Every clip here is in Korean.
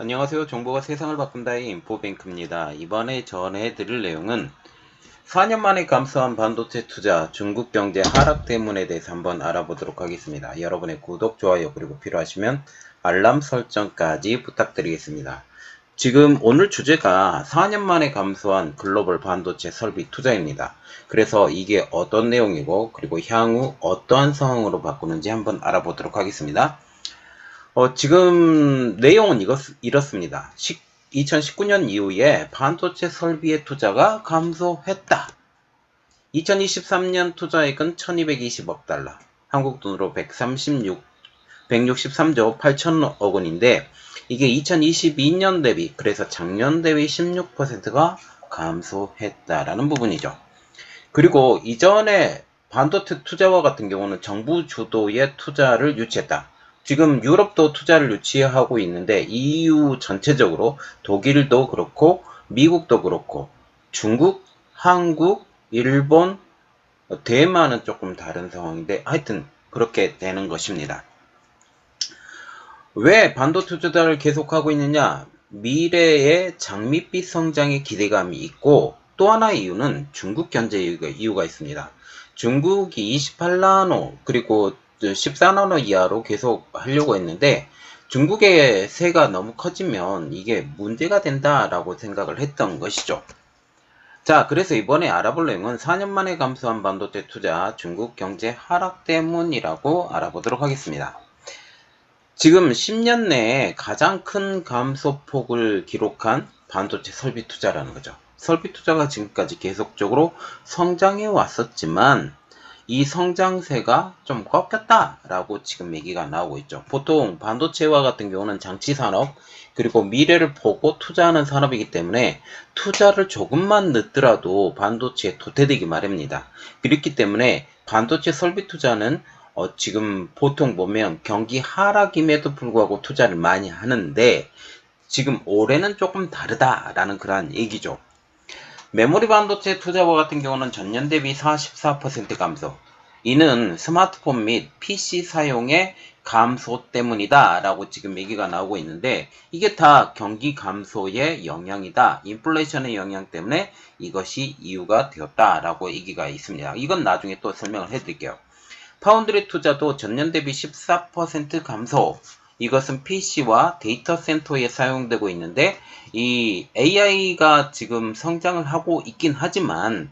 안녕하세요. 정보가 세상을 바꾼다의 인포뱅크입니다. 이번에 전해드릴 내용은 4년 만에 감소한 반도체 투자, 중국 경제 하락 때문에 대해서 한번 알아보도록 하겠습니다. 여러분의 구독, 좋아요, 그리고 필요하시면 알람 설정까지 부탁드리겠습니다. 지금 오늘 주제가 4년 만에 감소한 글로벌 반도체 설비 투자입니다. 그래서 이게 어떤 내용이고 그리고 향후 어떠한 상황으로 바꾸는지 한번 알아보도록 하겠습니다. 지금 내용은 이렇습니다. 2019년 이후에 반도체 설비의 투자가 감소했다. 2023년 투자액은 1220억 달러, 한국 돈으로 163조 8천억 원인데 이게 2022년 대비, 그래서 작년 대비 16%가 감소했다라는 부분이죠. 그리고 이전에 반도체 투자와 같은 경우는 정부 주도의 투자를 유치했다. 지금 유럽도 투자를 유치하고 있는데 EU 전체적으로 독일도 그렇고 미국도 그렇고 중국, 한국, 일본, 대만은 조금 다른 상황인데 하여튼 그렇게 되는 것입니다. 왜 반도체 투자를 계속하고 있느냐? 미래의 장밋빛 성장의 기대감이 있고 또 하나의 이유는 중국 견제 이유가 있습니다. 중국이 28나노 그리고 14나노 이하로 계속 하려고 했는데 중국의 세가 너무 커지면 이게 문제가 된다라고 생각을 했던 것이죠. 자, 그래서 이번에 알아볼 내용은 4년 만에 감소한 반도체 투자, 중국 경제 하락 때문이라고 알아보도록 하겠습니다. 지금 10년 내에 가장 큰 감소폭을 기록한 반도체 설비 투자라는 거죠. 설비 투자가 지금까지 계속적으로 성장해 왔었지만 이 성장세가 좀 꺾였다라고 지금 얘기가 나오고 있죠. 보통 반도체와 같은 경우는 장치 산업 그리고 미래를 보고 투자하는 산업이기 때문에 투자를 조금만 늦더라도 반도체에 도태되기 마련입니다. 그렇기 때문에 반도체 설비 투자는 지금 보통 보면 경기 하락임에도 불구하고 투자를 많이 하는데 지금 올해는 조금 다르다라는 그러한 얘기죠. 메모리 반도체 투자와 같은 경우는 전년 대비 44% 감소. 이는 스마트폰 및 PC 사용의 감소 때문이다 라고 지금 얘기가 나오고 있는데 이게 다 경기 감소의 영향이다. 인플레이션의 영향 때문에 이것이 이유가 되었다 라고 얘기가 있습니다. 이건 나중에 또 설명을 해드릴게요. 파운드리 투자도 전년 대비 14% 감소. 이것은 PC와 데이터 센터에 사용되고 있는데 이 AI가 지금 성장을 하고 있긴 하지만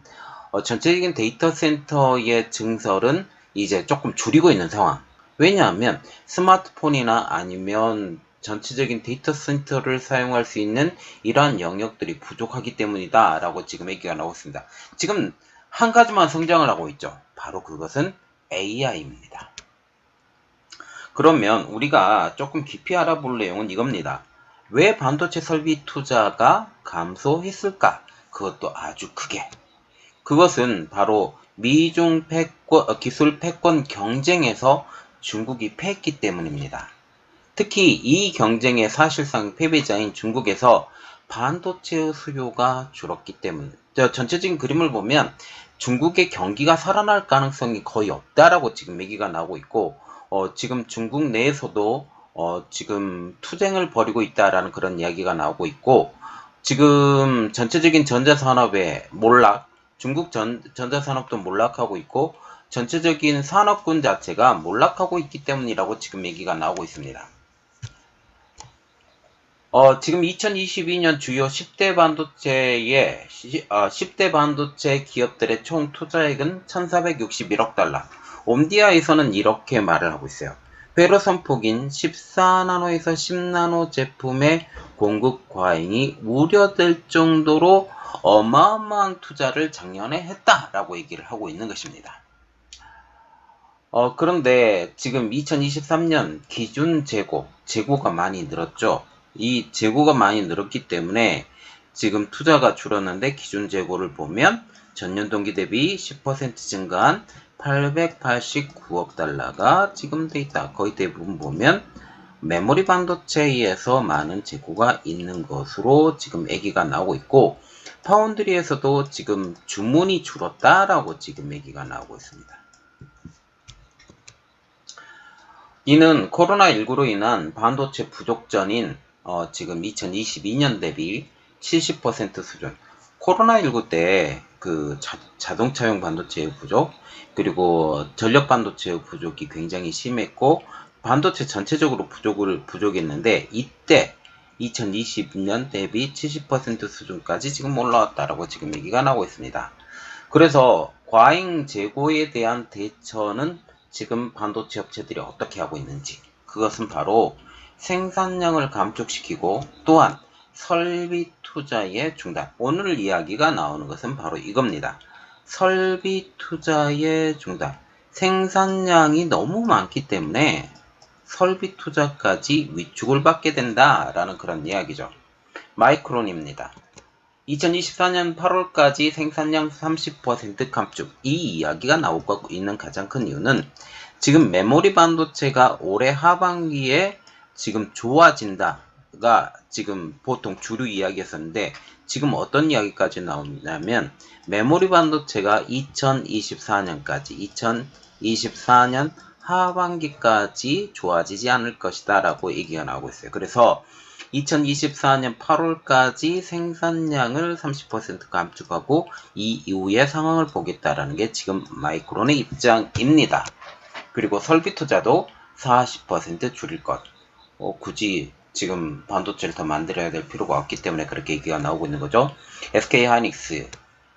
전체적인 데이터 센터의 증설은 이제 조금 줄이고 있는 상황. 왜냐하면 스마트폰이나 아니면 전체적인 데이터 센터를 사용할 수 있는 이러한 영역들이 부족하기 때문이다 라고 지금 얘기가 나오고 있습니다. 지금 한 가지만 성장을 하고 있죠. 바로 그것은 AI입니다. 그러면 우리가 조금 깊이 알아볼 내용은 이겁니다. 왜 반도체 설비 투자가 감소했을까? 그것도 아주 크게. 그것은 바로 미중 기술 패권 경쟁에서 중국이 패했기 때문입니다. 특히 이 경쟁의 사실상 패배자인 중국에서 반도체의 수요가 줄었기 때문. 전체적인 그림을 보면 중국의 경기가 살아날 가능성이 거의 없다라고 지금 얘기가 나오고 있고, 지금 중국 내에서도 지금 투쟁을 벌이고 있다라는 그런 이야기가 나오고 있고, 지금 전체적인 전자산업의 몰락, 중국 전자산업도 몰락하고 있고, 전체적인 산업군 자체가 몰락하고 있기 때문이라고 지금 얘기가 나오고 있습니다. 지금 2022년 주요 10대 반도체의 10대 반도체 기업들의 총 투자액은 1,461억 달러. 옴디아에서는 이렇게 말을 하고 있어요. 회로 선폭인 14나노에서 10나노 제품의 공급 과잉이 우려될 정도로 어마어마한 투자를 작년에 했다라고 얘기를 하고 있는 것입니다. 그런데 지금 2023년 기준 재고가 많이 늘었죠. 이 재고가 많이 늘었기 때문에 지금 투자가 줄었는데 기준 재고를 보면 전년 동기 대비 10% 증가한 889억 달러가 지금 돼 있다. 거의 대부분 보면 메모리 반도체에서 많은 재고가 있는 것으로 지금 얘기가 나오고 있고 파운드리에서도 지금 주문이 줄었다라고 지금 얘기가 나오고 있습니다. 이는 코로나19로 인한 반도체 부족전인 지금 2022년 대비 70% 수준. 코로나19 때 그 자동차용 반도체의 부족, 그리고 전력 반도체의 부족이 굉장히 심했고, 반도체 전체적으로 부족했는데, 이때 2020년 대비 70% 수준까지 지금 올라왔다라고 지금 얘기가 나오고 있습니다. 그래서 과잉 재고에 대한 대처는 지금 반도체 업체들이 어떻게 하고 있는지, 그것은 바로 생산량을 감축시키고 또한 설비 투자의 중단. 오늘 이야기가 나오는 것은 바로 이겁니다. 설비 투자의 중단. 생산량이 너무 많기 때문에 설비 투자까지 위축을 받게 된다라는 그런 이야기죠. 마이크론입니다. 2024년 8월까지 생산량 30% 감축. 이 이야기가 나오고 있는 가장 큰 이유는 지금 메모리 반도체가 올해 하반기에 지금 좋아진다가 지금 보통 주류 이야기였었는데, 지금 어떤 이야기까지 나오냐면 메모리 반도체가 2024년 하반기까지 좋아지지 않을 것이다 라고 얘기가 나오고 있어요. 그래서 2024년 8월까지 생산량을 30% 감축하고 이 이후의 상황을 보겠다라는 게 지금 마이크론의 입장입니다. 그리고 설비 투자도 40% 줄일 것. 굳이 지금 반도체를 더 만들어야 될 필요가 없기 때문에 그렇게 얘기가 나오고 있는 거죠. SK하이닉스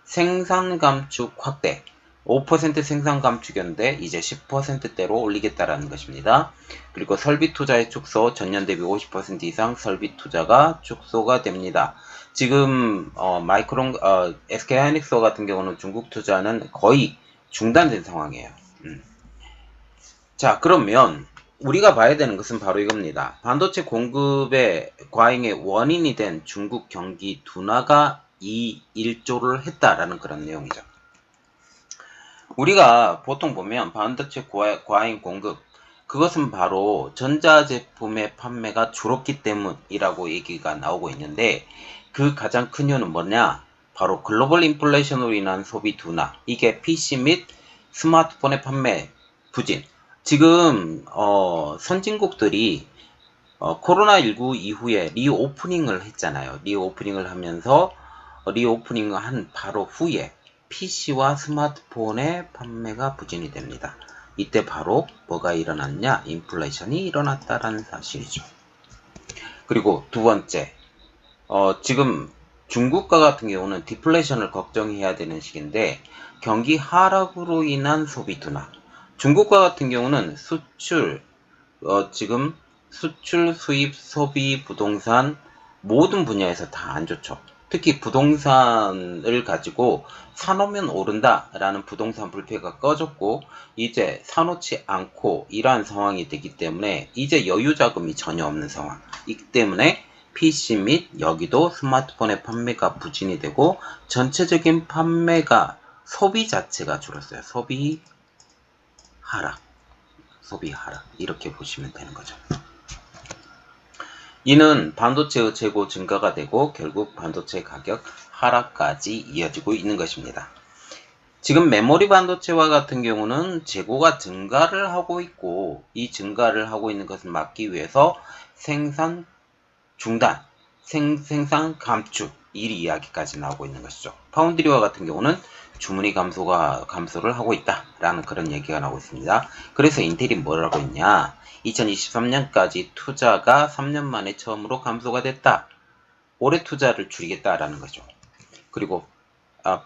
생산 감축 확대. 5% 생산 감축이었는데 이제 10%대로 올리겠다라는 것입니다. 그리고 설비 투자의 축소, 전년 대비 50% 이상 설비 투자가 축소가 됩니다. 지금 SK하이닉스 같은 경우는 중국 투자는 거의 중단된 상황이에요. 자, 그러면 우리가 봐야 되는 것은 바로 이겁니다. 반도체 공급의 과잉의 원인이 된 중국 경기 둔화가 이 일조를 했다라는 그런 내용이죠. 우리가 보통 보면 반도체 과잉 공급, 그것은 바로 전자제품의 판매가 줄었기 때문이라고 얘기가 나오고 있는데, 그 가장 큰 이유는 뭐냐? 바로 글로벌 인플레이션으로 인한 소비 둔화, 이게 PC 및 스마트폰의 판매 부진. 지금 선진국들이 코로나19 이후에 리오프닝을 했잖아요. 리오프닝을 하면서 리오프닝을 한 바로 후에 PC와 스마트폰의 판매가 부진이 됩니다. 이때 바로 뭐가 일어났냐? 인플레이션이 일어났다라는 사실이죠. 그리고 두 번째, 지금 중국과 같은 경우는 디플레이션을 걱정해야 되는 시기인데, 경기 하락으로 인한 소비 둔화. 중국과 같은 경우는 지금 수출, 수입, 소비, 부동산 모든 분야에서 다 안 좋죠. 특히 부동산을 가지고 사놓으면 오른다라는 부동산 불패가 꺼졌고 이제 사놓지 않고 이러한 상황이 되기 때문에 이제 여유 자금이 전혀 없는 상황이기 때문에 PC 및 여기도 스마트폰의 판매가 부진이 되고 전체적인 판매가 소비 자체가 줄었어요. 소비 하락 이렇게 보시면 되는 거죠. 이는 반도체의 재고 증가가 되고 결국 반도체 가격 하락까지 이어지고 있는 것입니다. 지금 메모리 반도체와 같은 경우는 재고가 증가를 하고 있고 이 증가를 하고 있는 것을 막기 위해서 생산 중단, 생산 감축 이 이야기까지 나오고 있는 것이죠. 파운드리와 같은 경우는 주문이 감소를 하고 있다라는 그런 얘기가 나오고 있습니다. 그래서 인텔이 뭐라고 했냐? 2023년까지 투자가 3년 만에 처음으로 감소가 됐다. 올해 투자를 줄이겠다라는 거죠. 그리고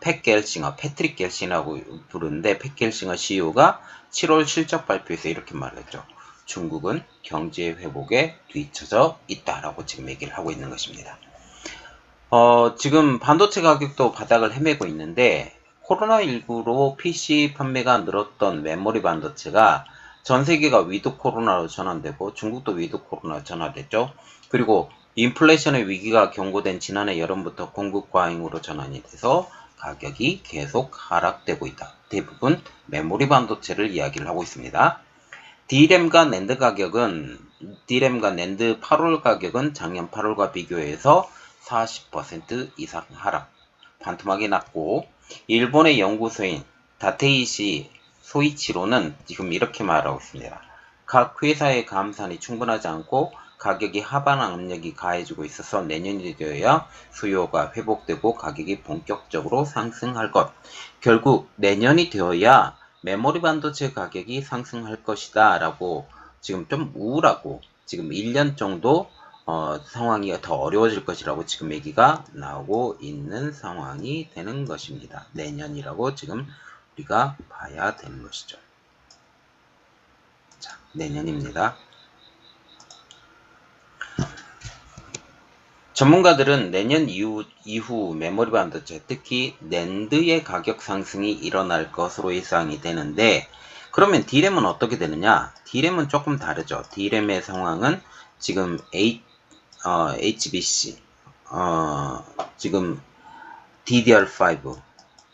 패트릭 겔싱이라고 부르는데 팻 겔싱어 CEO가 7월 실적 발표에서 이렇게 말했죠. 중국은 경제 회복에 뒤처져 있다라고 지금 얘기를 하고 있는 것입니다. 지금 반도체 가격도 바닥을 헤매고 있는데 코로나19로 PC 판매가 늘었던 메모리 반도체가 전 세계가 위드 코로나로 전환되고 중국도 위드 코로나로 전환됐죠. 그리고 인플레이션의 위기가 경고된 지난해 여름부터 공급 과잉으로 전환이 돼서 가격이 계속 하락되고 있다. 대부분 메모리 반도체를 이야기를 하고 있습니다. D램과 낸드 8월 가격은 작년 8월과 비교해서 40% 이상 하락, 반토막이 났고 일본의 연구소인 다테이시 소이치로는 지금 이렇게 말하고 있습니다. 각 회사의 감산이 충분하지 않고 가격이 하방 압력이 가해지고 있어서 내년이 되어야 수요가 회복되고 가격이 본격적으로 상승할 것. 결국 내년이 되어야 메모리 반도체 가격이 상승할 것이다 라고 지금 좀 우울하고 지금 1년 정도 상황이 더 어려워질 것이라고 지금 얘기가 나오고 있는 상황이 되는 것입니다. 내년이라고 지금 우리가 봐야 되는 것이죠. 자, 내년입니다. 전문가들은 내년 이후 메모리 반도체, 특히 낸드의 가격 상승이 일어날 것으로 예상이 되는데, 그러면 D램은 어떻게 되느냐? D램은 조금 다르죠. D램의 상황은 지금 HBC, 지금 DDR5,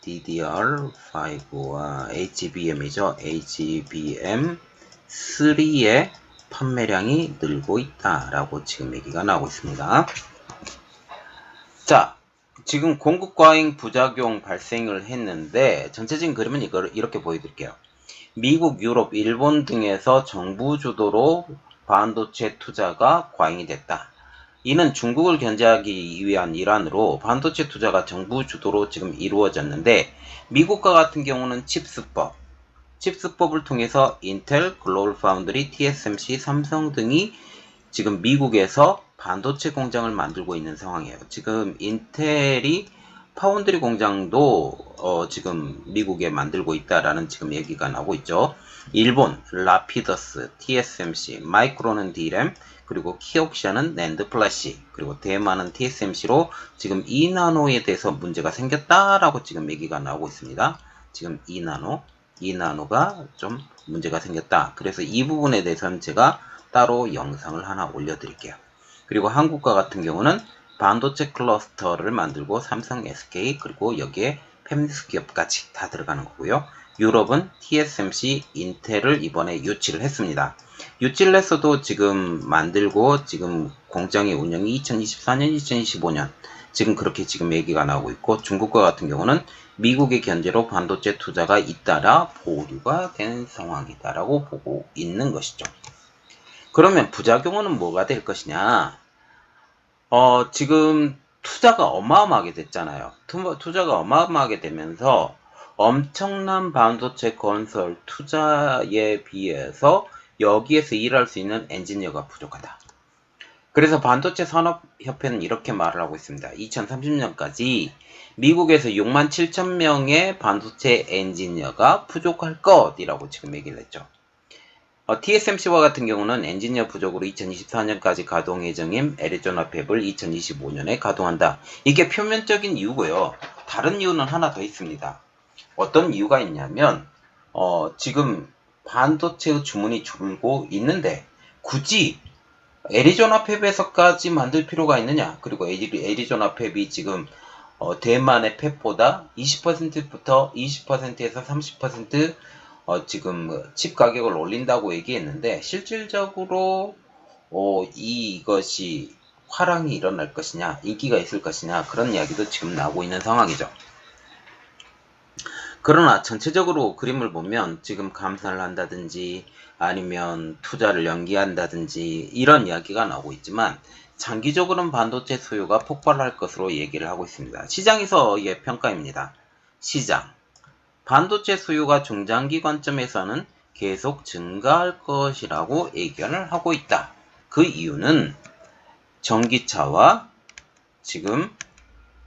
DDR5와 HBM이죠. HBM3의 판매량이 늘고 있다라고 지금 얘기가 나오고 있습니다. 자, 지금 공급 과잉 부작용 발생을 했는데 전체적인 그림은 이렇게 보여드릴게요. 미국, 유럽, 일본 등에서 정부 주도로 반도체 투자가 과잉이 됐다. 이는 중국을 견제하기 위한 일환으로 반도체 투자가 정부 주도로 지금 이루어졌는데, 미국과 같은 경우는 칩스법을 통해서 인텔, 글로벌 파운드리, TSMC, 삼성 등이 지금 미국에서 반도체 공장을 만들고 있는 상황이에요. 지금 인텔이 파운드리 공장도 지금 미국에 만들고 있다라는 지금 얘기가 나오고 있죠. 일본, 라피더스, TSMC, 마이크론은 D램, 그리고 키옥시아는 낸드 플래시, 그리고 대만은 TSMC로 지금 2나노에 대해서 문제가 생겼다라고 지금 얘기가 나오고 있습니다. 지금 2나노가 좀 문제가 생겼다. 그래서 이 부분에 대해서는 제가 따로 영상을 하나 올려드릴게요. 그리고 한국과 같은 경우는 반도체 클러스터를 만들고 삼성, SK, 그리고 여기에 팹리스 기업까지 다 들어가는 거고요. 유럽은 TSMC, 인텔을 이번에 유치를 했습니다. 유치를 했어도 지금 만들고 지금 공장의 운영이 2024년, 2025년 지금 그렇게 지금 얘기가 나오고 있고, 중국과 같은 경우는 미국의 견제로 반도체 투자가 잇따라 보류가 된 상황이다라고 보고 있는 것이죠. 그러면 부작용은 뭐가 될 것이냐? 지금 투자가 어마어마하게 됐잖아요. 투자가 어마어마하게 되면서 엄청난 반도체 건설 투자에 비해서 여기에서 일할 수 있는 엔지니어가 부족하다. 그래서 반도체 산업협회는 이렇게 말을 하고 있습니다. 2030년까지 미국에서 6만 7천 명의 반도체 엔지니어가 부족할 것이라고 지금 얘기를 했죠. TSMC와 같은 경우는 엔지니어 부족으로 2024년까지 가동 예정인 애리조나 팹을 2025년에 가동한다. 이게 표면적인 이유고요. 다른 이유는 하나 더 있습니다. 어떤 이유가 있냐면 지금 반도체 주문이 줄고 있는데 굳이 애리조나 팹에서까지 만들 필요가 있느냐? 그리고 애리조나 팹이 지금 대만의 팹보다 20%부터 20%에서 30% 지금 칩 가격을 올린다고 얘기했는데, 실질적으로 이것이 화랑이 일어날 것이냐, 인기가 있을 것이냐, 그런 이야기도 지금 나오고 있는 상황이죠. 그러나 전체적으로 그림을 보면 지금 감산을 한다든지 아니면 투자를 연기한다든지 이런 이야기가 나오고 있지만, 장기적으로는 반도체 수요가 폭발할 것으로 얘기를 하고 있습니다. 시장에서의 평가입니다. 시장. 반도체 수요가 중장기 관점에서는 계속 증가할 것이라고 예견을 하고 있다. 그 이유는 전기차와 지금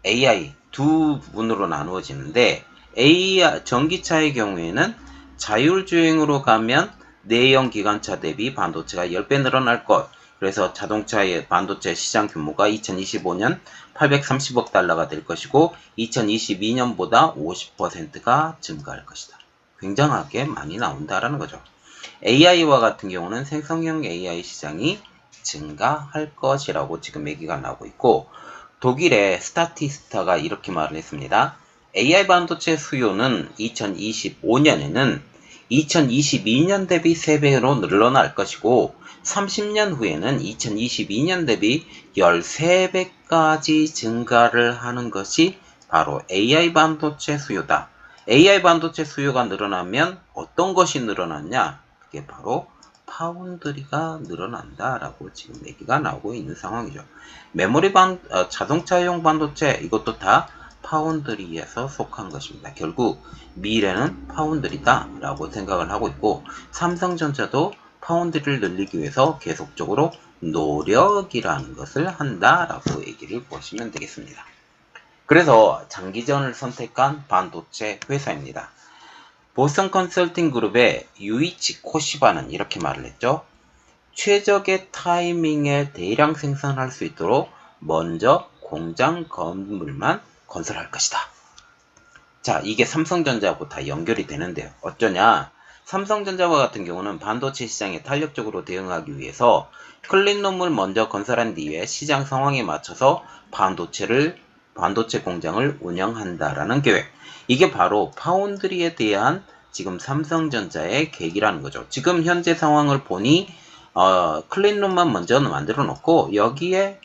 AI 두 부분으로 나누어지는데, 전기차의 경우에는 자율주행으로 가면 내연 기관차 대비 반도체가 10배 늘어날 것. 그래서 자동차의 반도체 시장 규모가 2025년 830억 달러가 될 것이고 2022년보다 50%가 증가할 것이다. 굉장하게 많이 나온다라는 거죠. AI와 같은 경우는 생성형 AI 시장이 증가할 것이라고 지금 얘기가 나오고 있고, 독일의 스타티스타가 이렇게 말을 했습니다. AI 반도체 수요는 2025년에는 2022년 대비 3배로 늘어날 것이고 30년 후에는 2022년 대비 13배까지 증가를 하는 것이 바로 AI 반도체 수요다. AI 반도체 수요가 늘어나면 어떤 것이 늘어났냐? 그게 바로 파운드리가 늘어난다라고 지금 얘기가 나오고 있는 상황이죠. 자동차용 반도체 이것도 다 파운드리에서 속한 것입니다. 결국 미래는 파운드리다라고 생각을 하고 있고 삼성전자도 파운드리를 늘리기 위해서 계속적으로 노력이라는 것을 한다라고 얘기를 보시면 되겠습니다. 그래서 장기전을 선택한 반도체 회사입니다. 보스턴 컨설팅 그룹의 유이치 코시바는 이렇게 말을 했죠. 최적의 타이밍에 대량 생산할 수 있도록 먼저 공장 건물만 건설할 것이다. 자, 이게 삼성전자하고 다 연결이 되는데요. 어쩌냐? 삼성전자와 같은 경우는 반도체 시장에 탄력적으로 대응하기 위해서 클린룸을 먼저 건설한 뒤에 시장 상황에 맞춰서 반도체 공장을 운영한다라는 계획. 이게 바로 파운드리에 대한 지금 삼성전자의 계획이라는 거죠. 지금 현재 상황을 보니 클린룸만 먼저 만들어 놓고 여기에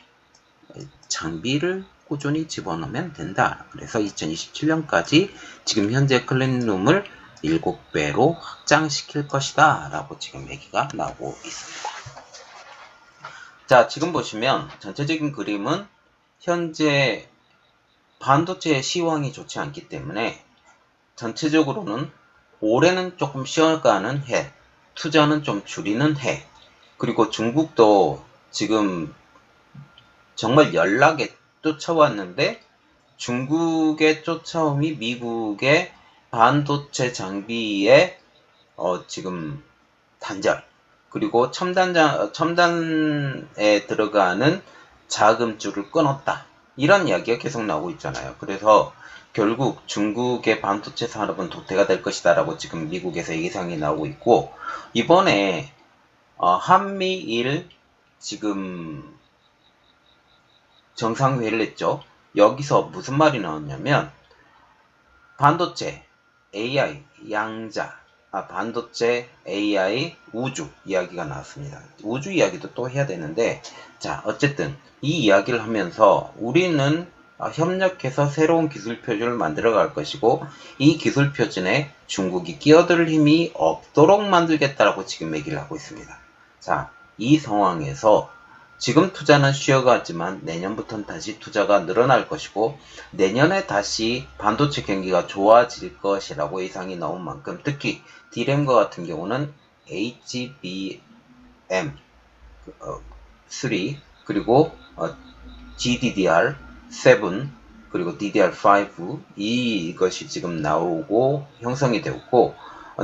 장비를 꾸준히 집어넣으면 된다. 그래서 2027년까지 지금 현재 클린룸을 7배로 확장시킬 것이다 라고 지금 얘기가 나오고 있습니다. 자, 지금 보시면 전체적인 그림은 현재 반도체의 시황이 좋지 않기 때문에 전체적으로는 올해는 조금 쉬어가는 해, 투자는 좀 줄이는 해, 그리고 중국도 지금 정말 연락에 쫓아왔는데 중국의 쫓아옴이 미국의 반도체 장비의 지금 단절, 그리고 첨단에 들어가는 자금줄을 끊었다. 이런 이야기가 계속 나오고 있잖아요. 그래서 결국 중국의 반도체 산업은 도태가 될 것이다 라고 지금 미국에서 예상이 나오고 있고, 이번에 한미일 지금 정상회의를 했죠. 여기서 무슨 말이 나왔냐면 반도체, AI, 반도체, AI, 우주 이야기가 나왔습니다. 우주 이야기도 또 해야 되는데, 자, 어쨌든 이 이야기를 하면서 우리는 협력해서 새로운 기술 표준을 만들어 갈 것이고, 이 기술 표준에 중국이 끼어들 힘이 없도록 만들겠다라고 지금 얘기를 하고 있습니다. 자, 이 상황에서 지금 투자는 쉬어가지만 내년부터는 다시 투자가 늘어날 것이고, 내년에 다시 반도체 경기가 좋아질 것이라고 예상이 나온 만큼, 특히 D램과 같은 경우는 HBM3 그리고 GDDR7 그리고 DDR5 이것이 지금 나오고 형성이 되었고,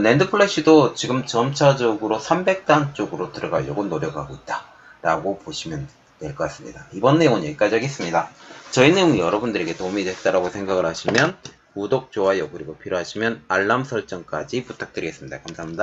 낸드 플래시도 지금 점차적으로 300단 쪽으로 들어가려고 노력하고 있다 라고 보시면 될 것 같습니다. 이번 내용은 여기까지 하겠습니다. 저희 내용이 여러분들에게 도움이 됐다라고 생각을 하시면 구독, 좋아요, 그리고 필요하시면 알람 설정까지 부탁드리겠습니다. 감사합니다.